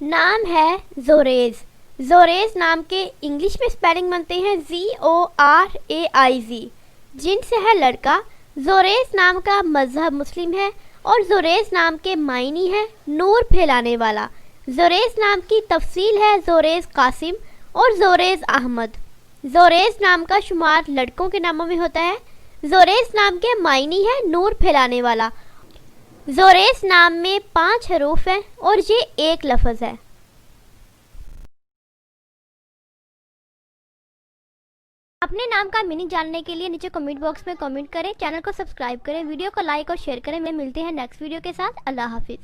नाम है जोरेज। जोरेज नाम के इंग्लिश में स्पेलिंग बनते हैं ZORAIZ। जिनसे है लड़का। जोरेज नाम का मजहब मुस्लिम है और जोरेज नाम के मायनी है नूर फैलाने वाला। जोरेज नाम की तफसील है जोरेज कासिम और जोरेज अहमद। जोरेज नाम का शुमार लड़कों के नामों में होता है। जोरेज नाम के मायनी है नूर फैलाने वाला। जोरेज नाम में 5 हरूफ हैं और ये एक लफ्ज़ है। अपने नाम का मीनिंग जानने के लिए नीचे कमेंट बॉक्स में कमेंट करें, चैनल को सब्सक्राइब करें, वीडियो को लाइक और शेयर करें। मिलते हैं नेक्स्ट वीडियो के साथ। अल्लाह हाफिज़।